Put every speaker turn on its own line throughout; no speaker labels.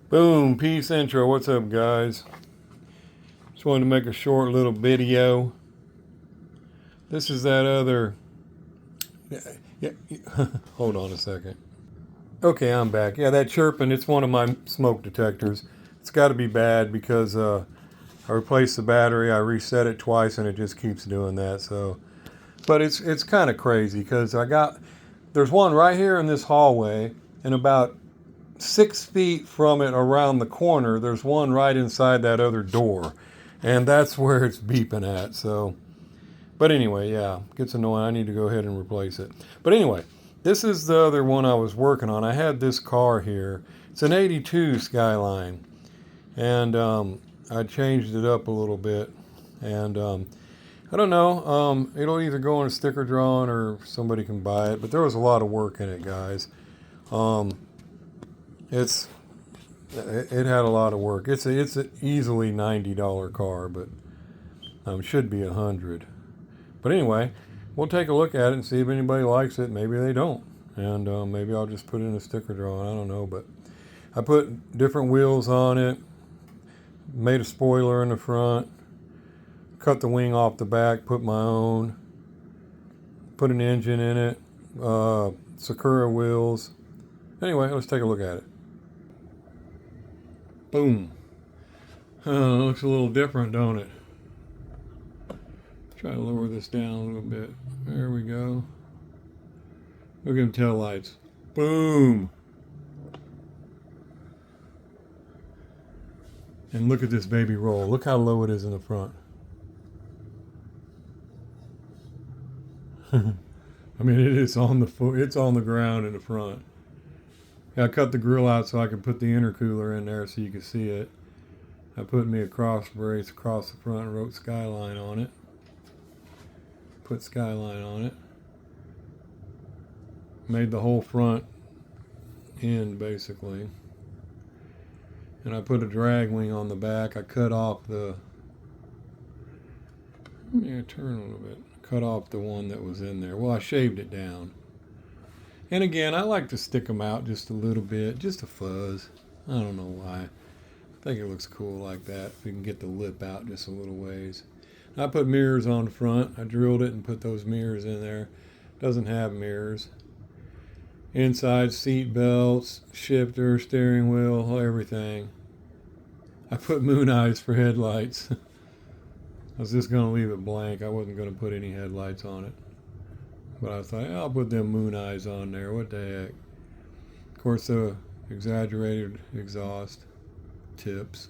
Boom, peace intro. What's up, guys? Just wanted to make a short little video. This is that other. Yeah. Hold on a second. Okay, I'm back. Yeah, that chirping, it's one of my smoke detectors. It's got to be bad because I replaced the battery, I reset it twice, and it just keeps doing that. So, but it's kind of crazy because there's one right here in this hallway, and about 6 feet from it around the corner, there's one right inside that other door. And that's where it's beeping at. So, but anyway, yeah, gets annoying. I need to go ahead and replace it. But anyway, this is the other one I was working on. I had this car here. It's an 82 Skyline. And I changed it up a little bit. And I don't know. It'll either go on a sticker drawing or somebody can buy it. But there was a lot of work in it, guys. It had a lot of work. It's an easily $90 car, but should be $100. But anyway, we'll take a look at it and see if anybody likes it. Maybe they don't, and maybe I'll just put in a sticker drawing. I don't know, but I put different wheels on it, made a spoiler in the front, cut the wing off the back, put my own, put an engine in it, Sakura wheels. Anyway, let's take a look at it. Boom. Looks a little different, don't it? Try to lower this down a little bit. There we go. Look at them tail lights. Boom. And look at this baby roll. Look how low it is in the front. I mean, it's on the ground in the front. I cut the grill out so I could put the intercooler in there so you could see it. I put me a cross brace across the front and wrote Skyline on it. Put Skyline on it. Made the whole front end basically. And I put a drag wing on the back. I cut off the... turn a little bit. Cut off the one that was in there. Well, I shaved it down. And again, I like to stick them out just a little bit, just a fuzz. I don't know why. I think it looks cool like that. If we can get the lip out just a little ways. I put mirrors on the front. I drilled it and put those mirrors in there. Doesn't have mirrors. Inside seat belts, shifter, steering wheel, everything. I put moon eyes for headlights. I was just going to leave it blank. I wasn't going to put any headlights on it. But I thought, I'll put them moon eyes on there. What the heck? Of course, the exaggerated exhaust tips.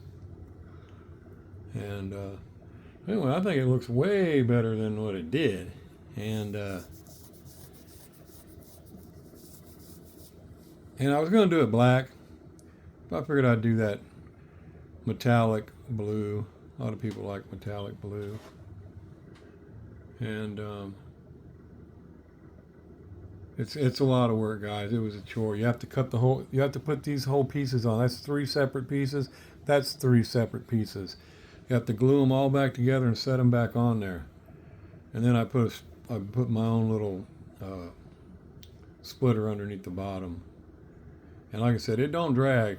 And anyway, I think it looks way better than what it did. And I was going to do it black, but I figured I'd do that metallic blue. A lot of people like metallic blue. And it's a lot of work, guys. It was a chore. You have to put these whole pieces on. That's 3 separate pieces. That's 3 separate pieces. You have to glue them all back together and set them back on there. And then I put my own little splitter underneath the bottom. And like I said, it don't drag.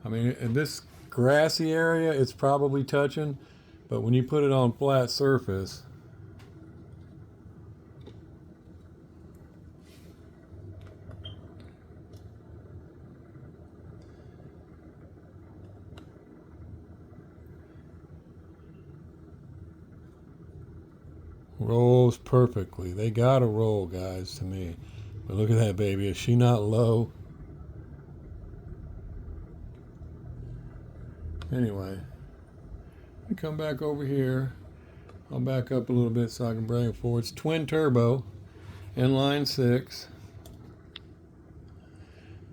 I mean, in this grassy area, it's probably touching, but when you put it on flat surface, rolls perfectly. They gotta roll, guys, to me. But look at that baby. Is she not low? Anyway, I come back over here. I'll back up a little bit so I can bring it forward. It's twin turbo, inline 6.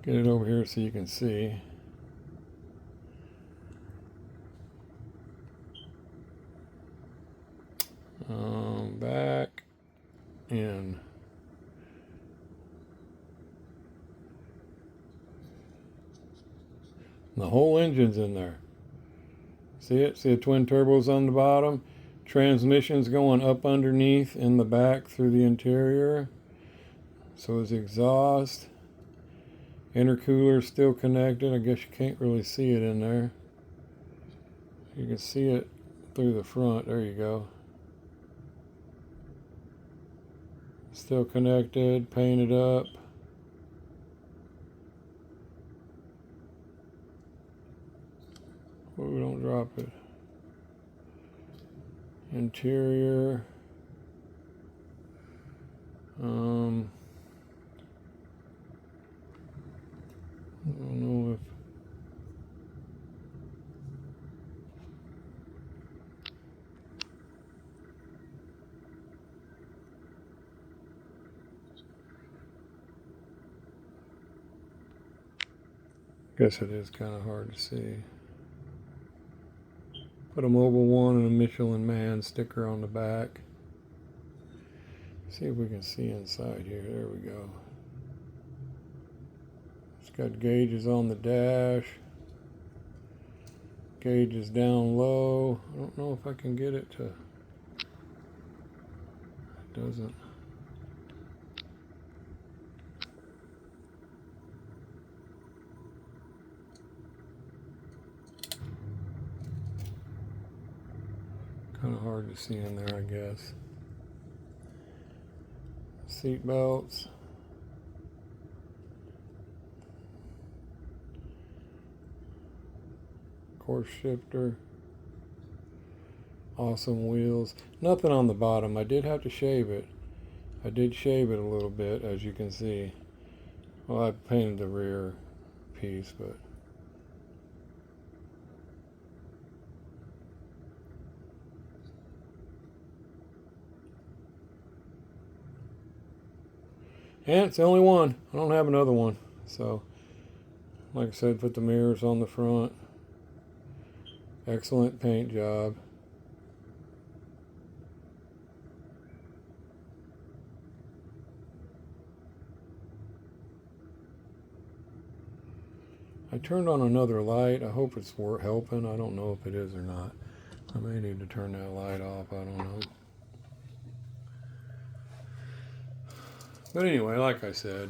Get it over here so you can see. Back in. The whole engine's in there. See it? See the twin turbos on the bottom? Transmission's going up underneath in the back through the interior. So is exhaust. Intercooler still connected. I guess you can't really see it in there. You can see it through the front. There you go. Still connected, painted up. Oh, don't drop it. Interior. I don't know if guess it is kind of hard to see. Put a Mobile One and a Michelin Man sticker on the back. See if we can see inside here. There we go. It's got gauges on the dash. Gauges down low. I don't know if I can get it to. It doesn't. Kind of hard to see in there, I guess. Seat belts. Course shifter. Awesome wheels. Nothing on the bottom. I did have to shave it. I did shave it a little bit, as you can see. Well, I painted the rear piece, but and it's the only one. I don't have another one. So, like I said, put the mirrors on the front. Excellent paint job. I turned on another light. I hope it's helping. I don't know if it is or not. I may need to turn that light off. I don't know. But anyway, like I said,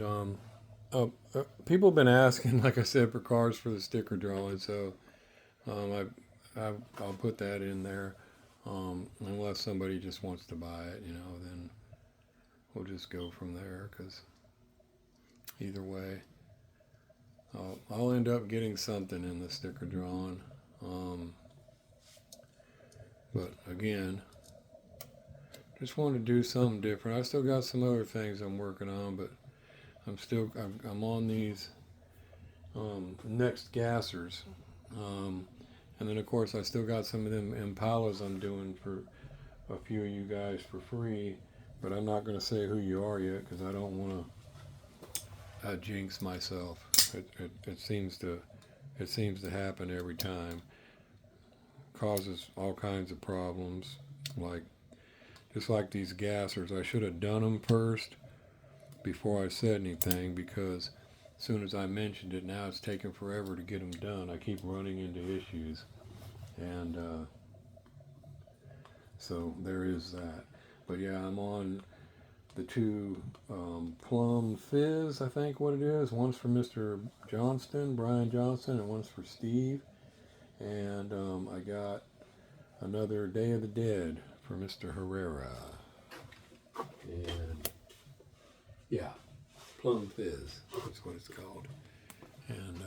people have been asking, like I said, for cars for the sticker drawing, so I'll put that in there. Unless somebody just wants to buy it, then we'll just go from there, because either way, I'll end up getting something in the sticker drawing. But again, just wanted to do something different. I still got some other things I'm working on, but I'm on these next gassers. And then of course I still got some of them Impalas I'm doing for a few of you guys for free, but I'm not going to say who you are yet, because I don't want to jinx myself. It seems to happen every time. Causes all kinds of problems, just like these gassers. I should have done them first before I said anything, because as soon as I mentioned it, now it's taking forever to get them done. I keep running into issues, and so there is that. But yeah, I'm on the two Plum Fizz, I think what it is. One's for Mr. Brian Johnston, and one's for Steve. And I got another Day of the Dead for Mr. Herrera. And yeah, Plum Fizz, that's what it's called. And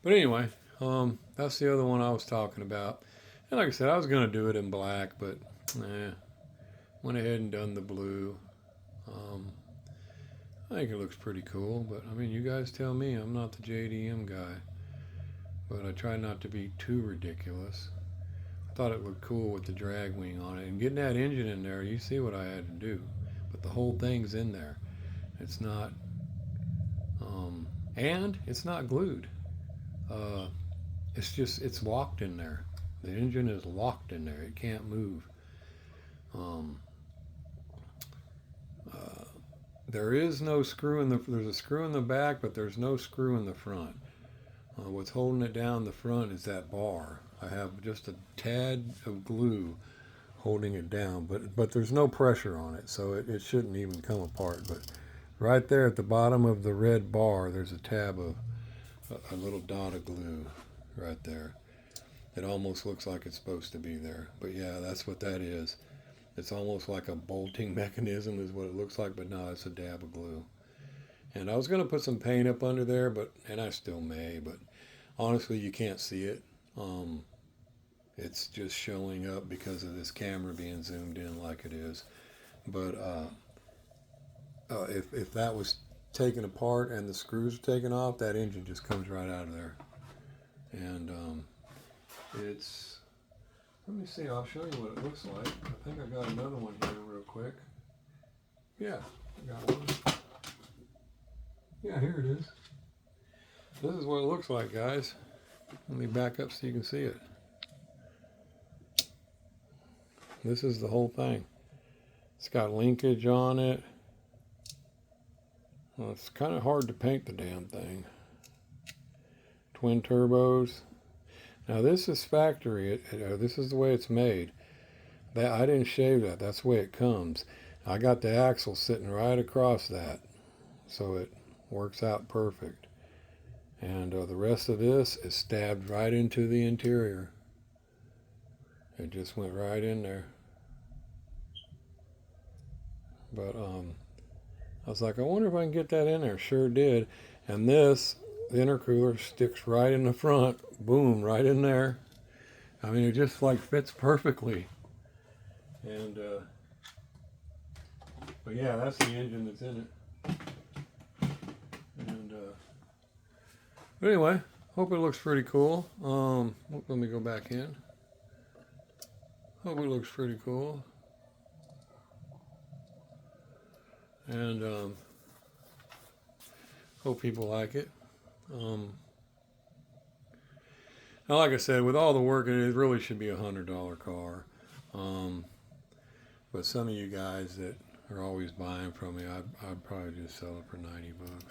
but anyway, that's the other one I was talking about. And like I said, I was going to do it in black, but went ahead and done the blue. I think it looks pretty cool, but I mean, you guys tell me. I'm not the JDM guy, but I try not to be too ridiculous. I thought it looked cool with the drag wing on it, and getting that engine in there. You see what I had to do, but the whole thing's in there. It's not, and it's not glued. It's locked in there. The engine is locked in there. It can't move. There is no screw there's a screw in the back, but there's no screw in the front. What's holding it down the front is that bar. I have just a tad of glue holding it down, but there's no pressure on it, so it shouldn't even come apart. But Right there at the bottom of the red bar, there's a tab of a little dot of glue right there. It almost looks like it's supposed to be there. But yeah, that's what that is. It's almost like a bolting mechanism is what it looks like, but no, it's a dab of glue. And I was going to put some paint up under there, and I still may, but honestly, you can't see it. It's just showing up because of this camera being zoomed in like it is. But if that was taken apart and the screws are taken off, that engine just comes right out of there. And it's, let me see, I'll show you what it looks like. I think I got another one here real quick. Yeah, I got one. Yeah, here it is. This is what it looks like, guys. Let me back up so you can see it. This is the whole thing. It's got linkage on it. Well, it's kind of hard to paint the damn thing. Twin turbos. Now this is factory. This is the way it's made. That I didn't shave that. That's the way it comes. I got the axle sitting right across that, so it works out perfect. And the rest of this is stabbed right into the interior. It just went right in there. But I was like, I wonder if I can get that in there. Sure did. And this, the intercooler sticks right in the front. Boom, right in there. I mean, it just like fits perfectly. And but yeah, that's the engine that's in it. And but anyway, hope it looks pretty cool. Let me go back in. Hope it looks pretty cool. And hope people like it. Now, like I said, with all the work, it really should be $100 car. But some of you guys that are always buying from me, I'd probably just sell it for 90 bucks.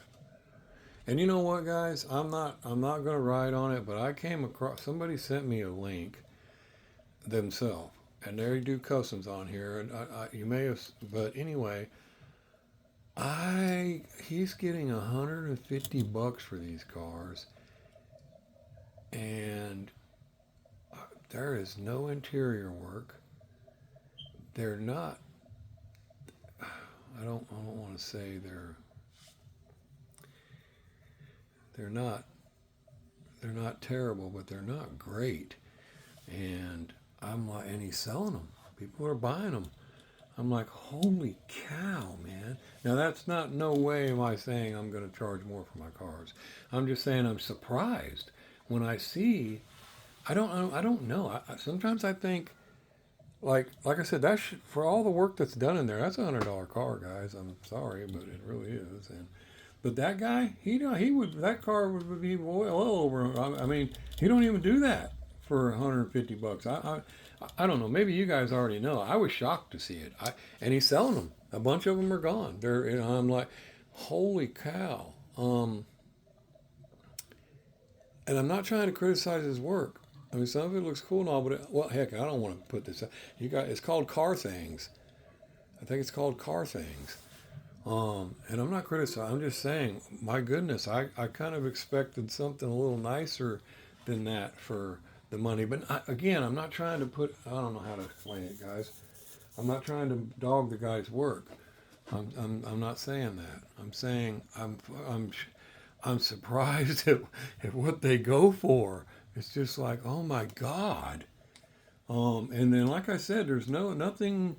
And you know what, guys? I'm not gonna ride on it, but I came across, somebody sent me a link themselves, and they do customs on here, and you may have, but anyway. He's getting 150 bucks for these cars, and there is no interior work. They're not. I don't want to say they're not terrible, but they're not great. And I'm like, and he's selling them. People are buying them. I'm like, holy cow, man. Now, that's not, no way am I saying I'm going to charge more for my cars. I'm just saying I'm surprised when I see, I don't know. Sometimes I think, like I said, for all the work that's done in there, that's a $100 car, guys. I'm sorry, but it really is. But that guy, that car would be well over. I mean, he don't even do that for 150 bucks. I don't know. Maybe you guys already know. I was shocked to see it. And he's selling them. A bunch of them are gone. I'm like, holy cow. And I'm not trying to criticize his work. I mean, some of it looks cool and all, but well, heck, I don't want to put this. It's called Car Things. I think it's called Car Things. And I'm not criticizing. I'm just saying, my goodness, I kind of expected something a little nicer than that for the money. But again, I'm not trying to I don't know how to explain it, guys. I'm not trying to dog the guy's work. I'm not saying that. I'm saying I'm surprised at what they go for. It's just like, oh my God. And then, like I said, there's nothing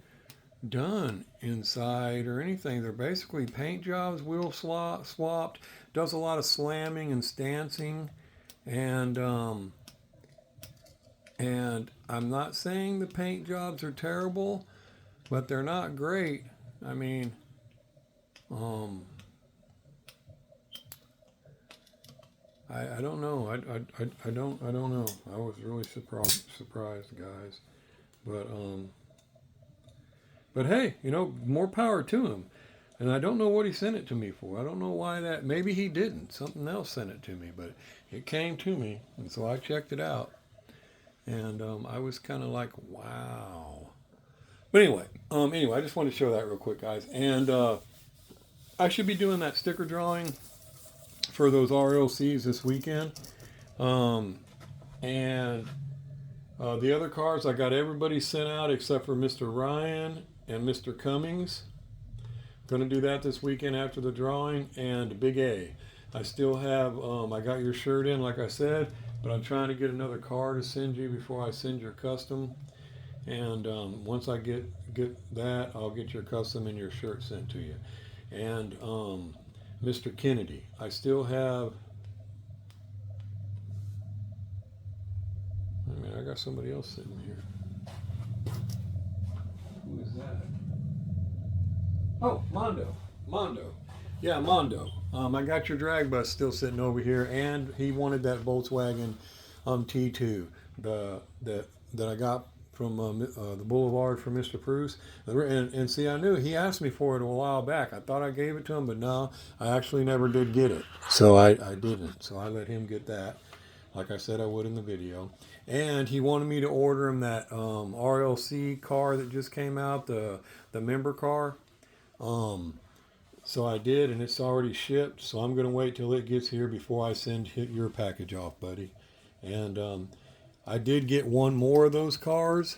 done inside or anything. They're basically paint jobs, wheel swapped. Does a lot of slamming and stancing, and I'm not saying the paint jobs are terrible, but they're not great. I mean, I don't know. I don't know. I was really surprised, guys. But hey, more power to him. And I don't know what he sent it to me for. I don't know why that. Maybe he didn't. Something else sent it to me, but it came to me, and so I checked it out. And I was kind of like, wow. But anyway, I just wanted to show that real quick, guys. And I should be doing that sticker drawing for those RLCs this weekend. And the other cars, I got everybody sent out except for Mr. Ryan and Mr. Cummings. Going to do that this weekend after the drawing. And Big A. I still have, I got your shirt in, like I said, but I'm trying to get another car to send you before I send your custom. And once I get that, I'll get your custom and your shirt sent to you. And Mr. Kennedy, I still have. I mean, I got somebody else sitting here. Who is that? Oh, Mondo. Yeah, Mondo. I got your drag bus still sitting over here, and he wanted that Volkswagen T2 that I got from the Boulevard from Mr. Bruce. And see, I knew he asked me for it a while back. I thought I gave it to him, but no, I actually never did get it. So I didn't. So I let him get that, like I said I would in the video. And he wanted me to order him that RLC car that just came out, the member car. So I did, and it's already shipped. So I'm going to wait till it gets here before I send your package off, buddy. And I did get one more of those cars,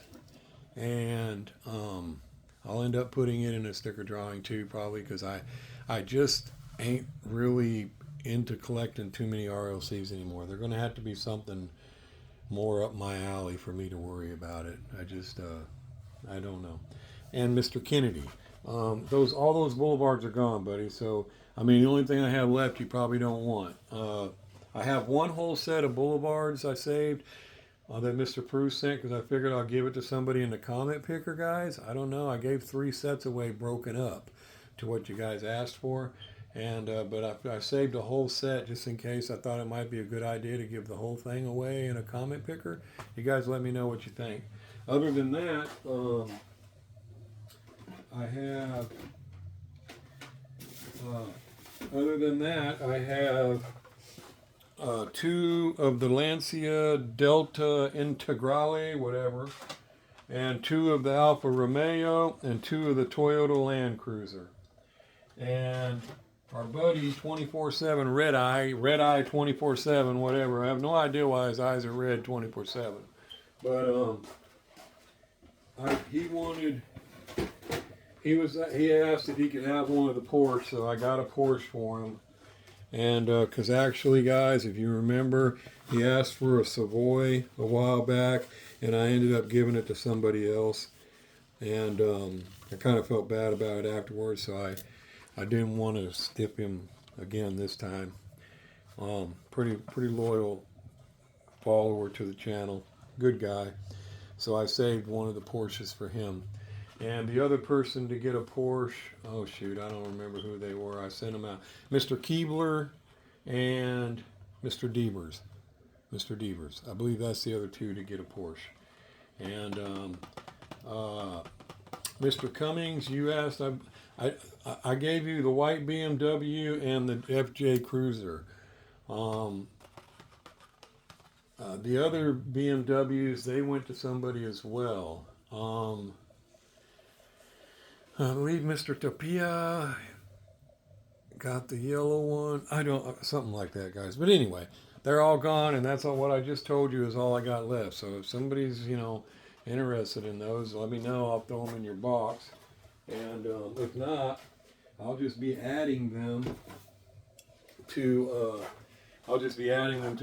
and I'll end up putting it in a sticker drawing too, probably, because I just ain't really into collecting too many RLCs anymore. They're going to have to be something more up my alley for me to worry about it. I just I don't know. And Mr. Kennedy, all those boulevards are gone, buddy. So I mean, the only thing I have left you probably don't want. I have one whole set of boulevards I saved that Mr. Bruce sent, because I figured I'll give it to somebody in the comment picker, guys. I don't know. I gave 3 sets away broken up to what you guys asked for. And but I saved a whole set just in case. I thought it might be a good idea to give the whole thing away in a comment picker. You guys let me know what you think. Other than that, I have 2 of the Lancia Delta Integrale, whatever, and 2 of the Alfa Romeo, and 2 of the Toyota Land Cruiser. And our buddy 24/7 Red Eye 24/7, whatever. I have no idea why his eyes are red 24/7. But he asked if he could have one of the Porsche, so I got a Porsche for him. And because actually, guys, if you remember, he asked for a Savoy a while back, and I ended up giving it to somebody else. And I kind of felt bad about it afterwards, so I didn't want to stiff him again this time. Pretty loyal follower to the channel, good guy. So I saved one of the Porsches for him. And the other person to get a Porsche, oh shoot, I don't remember who they were. I sent them out. Mr. Keebler and Mr. Devers. I believe that's the other 2 to get a Porsche. And Mr. Cummings, you asked, I gave you the white BMW and the FJ Cruiser. The other BMWs, they went to somebody as well. I believe Mr. Tapia got the yellow one. Something like that, guys. But anyway, they're all gone, and that's all. What I just told you is all I got left. So if somebody's, interested in those, let me know. I'll throw them in your box. And if not, I'll just be adding them to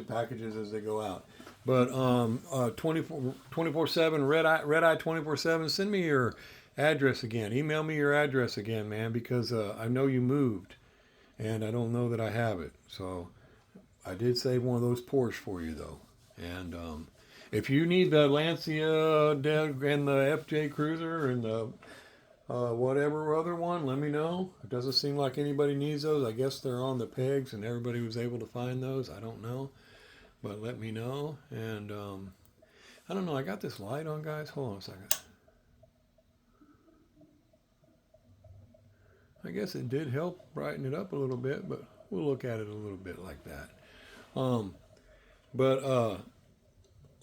packages as they go out. But 24/7 Red Eye 24/7. Send me your address again. Email me your address again, man, because I know you moved, and I don't know that I have it. So I did save one of those Porsche for you, though. And if you need the Lancia and the FJ Cruiser and the whatever other one, let me know. It doesn't seem like anybody needs those. I guess they're on the pegs and everybody was able to find those. I don't know, but let me know. And I don't know. I got this light on, guys. Hold on a second. I guess it did help brighten it up a little bit, but we'll look at it a little bit like that. But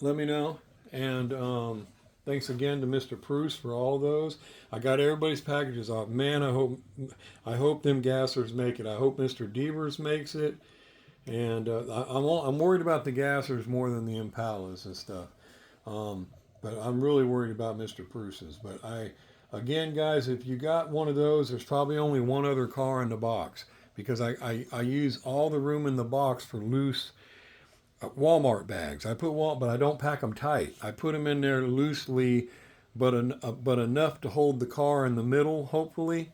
let me know. And Thanks again to Mr. Pruce for all those. I got everybody's packages off. Man, I hope them gassers make it. I hope Mr. Devers makes it. And I'm worried about the gassers more than the Impalas and stuff. But I'm really worried about Mr. Pruce's. But again, guys, if you got one of those, there's probably only one other car in the box because I use all the room in the box for loose Walmart bags. But I don't pack them tight. I put them in there loosely, but enough to hold the car in the middle, hopefully,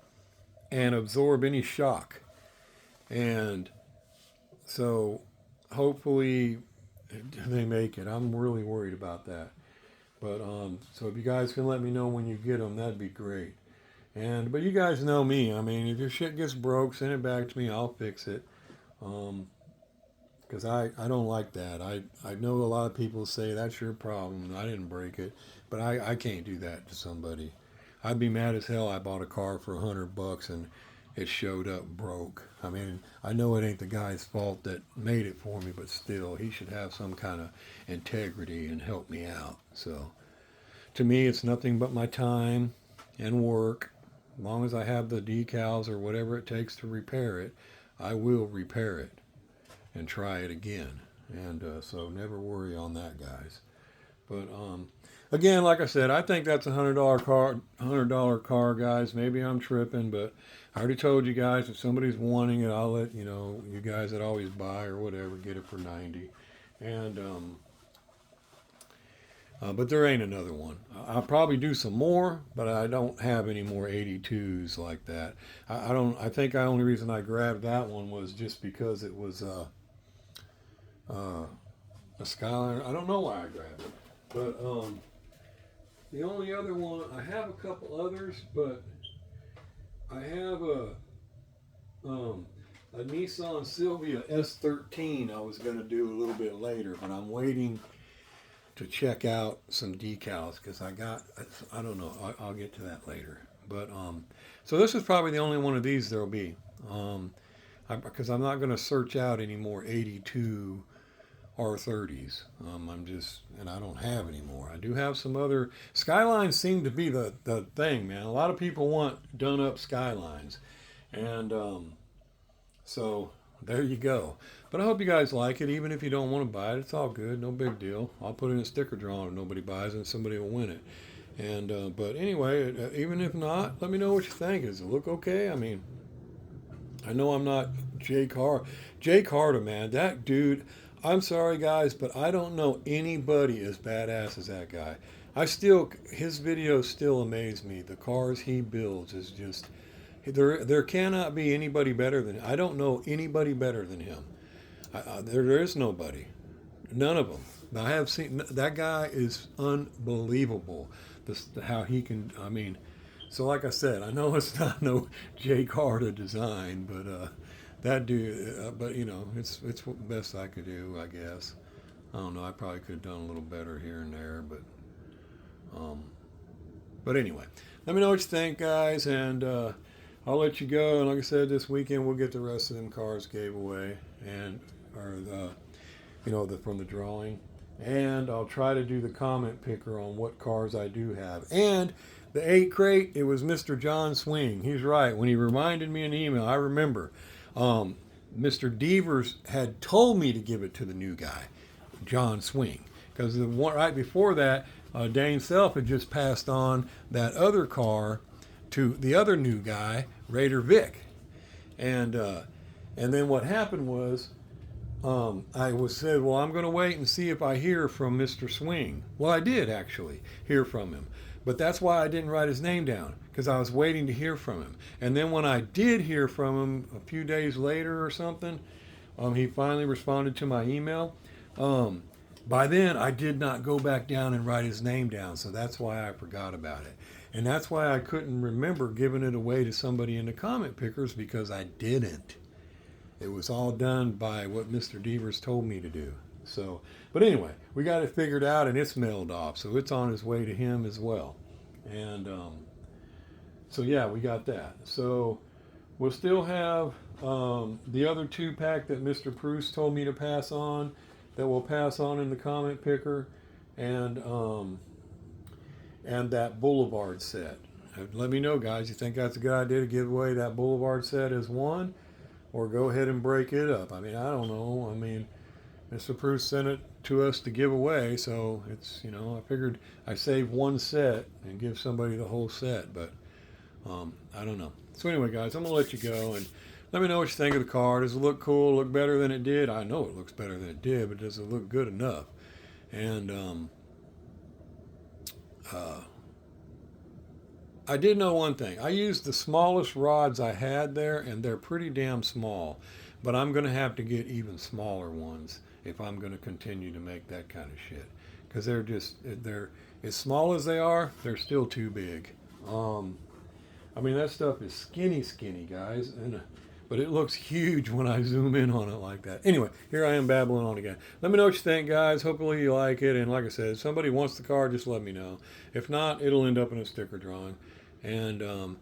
and absorb any shock. And so hopefully they make it. I'm really worried about that. But so if you guys can let me know when you get them, that'd be great. But you guys know me. I mean, if your shit gets broke, send it back to me. I'll fix it. Because I don't like that. I know a lot of people say that's your problem. I didn't break it, but I can't do that to somebody. I'd be mad as hell. I bought a car for $100 and it showed up broke. I mean, I know it ain't the guy's fault that made it for me, but still, he should have some kind of integrity and help me out. So, to me, it's nothing but my time and work. As long as I have the decals or whatever it takes to repair it, I will repair it and try it again. And so never worry on that, guys. But again, like I said, I think that's $100 car, guys. Maybe I'm tripping, but I already told you guys if somebody's wanting it, I'll let you guys that always buy or whatever get it for 90. And but there ain't another one. I'll probably do some more, but I don't have any more 82s like that. I don't. I think the only reason I grabbed that one was just because it was a Skyline. I don't know why I grabbed it, but the only other one I have a couple others, but I have a Nissan Silvia S13 I was going to do a little bit later, but I'm waiting to check out some decals because I don't know, I'll get to that later. But so this is probably the only one of these there'll be, because I'm not going to search out any more 82 R30s. And I don't have any more. I do have some other Skylines. Seem to be the thing, man. A lot of people want done up Skylines, and so there you go. But I hope you guys like it. Even if you don't want to buy it, it's all good. No big deal. I'll put in a sticker drawing if nobody buys it and somebody will win it. And but anyway, even if not, let me know what you think. Does it look okay? I mean, I know I'm not Jake Carter, man. That dude, I'm sorry guys, but I don't know anybody as badass as that guy. His videos still amaze me. The cars he builds is just, there cannot be anybody better than, I don't know anybody better than him. There is nobody. None of them. I have seen, that guy is unbelievable. How he can, I mean, so like I said, I know it's not no Jay Carter design, but that dude, but it's the best I could do, I guess. I don't know, I probably could have done a little better here and there, but anyway, let me know what you think, guys, and I'll let you go. And like I said, this weekend we'll get the rest of them cars gave away, from the drawing, and I'll try to do the comment picker on what cars I do have. And the 8 crate, it was Mr. John Swing. He's right. When he reminded me in the email, I remember. Mr. Devers had told me to give it to the new guy, John Swing, because the one right before that, Dane Self had just passed on that other car to the other new guy, Raider Vic, and then what happened was, I said, well, I'm going to wait and see if I hear from Mr. Swing. Well, I did actually hear from him. But that's why I didn't write his name down, because I was waiting to hear from him. And then when I did hear from him a few days later or something, he finally responded to my email. By then, I did not go back down and write his name down, so that's why I forgot about it. And that's why I couldn't remember giving it away to somebody in the comment pickers, because I didn't. It was all done by what Mr. Devers told me to do. So, but anyway, we got it figured out, and it's mailed off, so it's on its way to him as well. And so yeah, we got that. So we'll still have the other 2-pack that Mr. Pruce told me to pass on, that we'll pass on in the comment picker, and and that Boulevard set. Let me know, guys. You think that's a good idea to give away that Boulevard set as one, or go ahead and break it up? I mean, I don't know. I mean, Mr. Bruce sent it to us to give away, so it's, you know, I figured I save one set and give somebody the whole set, but I don't know. So anyway, guys, I'm gonna let you go and let me know what you think of the car. Does it look cool? Look better than it did? I know it looks better than it did, but does it look good enough? And I did know one thing. I used the smallest rods I had there, and they're pretty damn small. But I'm going to have to get even smaller ones if I'm going to continue to make that kind of shit. Because they're as small as they are, they're still too big. I mean, that stuff is skinny, guys. But it looks huge when I zoom in on it like that. Anyway, here I am babbling on again. Let me know what you think, guys. Hopefully you like it. And like I said, if somebody wants the car, just let me know. If not, it'll end up in a sticker drawing. And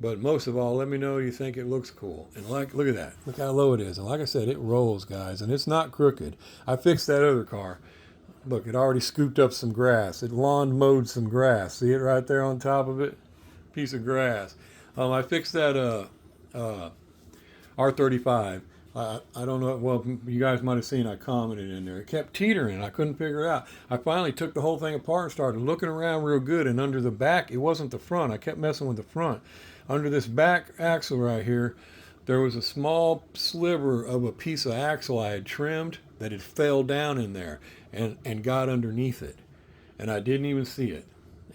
but most of all, let me know you think it looks cool. And look at that. Look how low it is. And like I said, it rolls, guys. And it's not crooked. I fixed that other car. Look, it already scooped up some grass. It lawn mowed some grass. See it right there on top of it? Piece of grass. I fixed that R35. I don't know. Well, you guys might have seen I commented in there. It kept teetering. I couldn't figure it out. I finally took the whole thing apart and started looking around real good. And under the back, it wasn't the front. I kept messing with the front. Under this back axle right here, there was a small sliver of a piece of axle I had trimmed that had fell down in there and got underneath it. And I didn't even see it.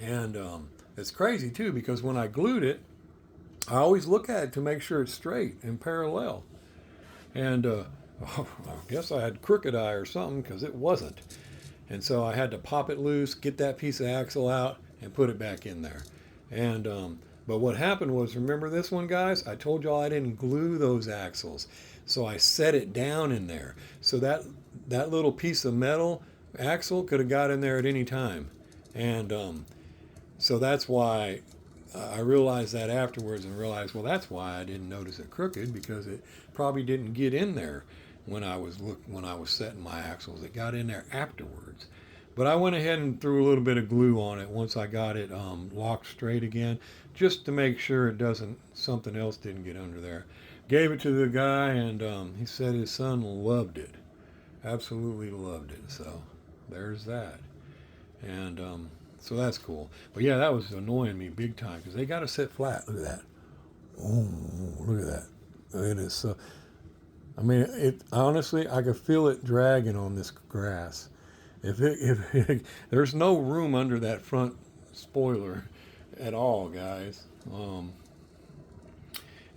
And it's crazy, too, because when I glued it, I always look at it to make sure it's straight and parallel. And I guess I had crooked eye or something, because it wasn't. And so I had to pop it loose, get that piece of axle out, and put it back in there. And but what happened was, remember this one, guys? I told y'all I didn't glue those axles. So I set it down in there. So that little piece of metal axle could have got in there at any time. And so that's why I realized that afterwards, and realized, well, that's why I didn't notice it crooked, because it probably didn't get in there when I was setting my axles. It got in there afterwards. But I went ahead and threw a little bit of glue on it once I got it locked straight again, just to make sure something else didn't get under there. Gave it to the guy, and he said his son loved it. Absolutely loved it. So there's that. And so that's cool. But yeah, that was annoying me big time, because they got to sit flat. Look at that. Oh, look at that. It is so. I mean, it honestly, I could feel it dragging on this grass. There's no room under that front spoiler at all, guys. And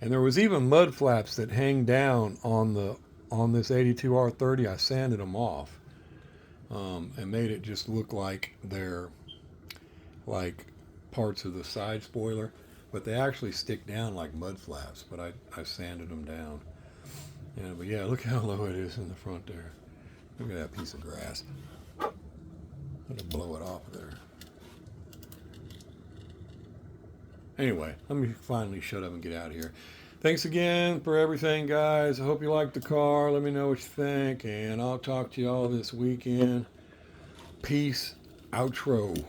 there was even mud flaps that hang down on this 82 R30. I sanded them off and made it just look like they're like parts of the side spoiler, but they actually stick down like mud flaps. But I sanded them down. Yeah, but yeah, look how low it is in the front there. Look at that piece of grass. I'm gonna blow it off of there. Anyway, let me finally shut up and get out of here. Thanks again for everything, guys. I hope you liked the car. Let me know what you think, and I'll talk to you all this weekend. Peace. Outro.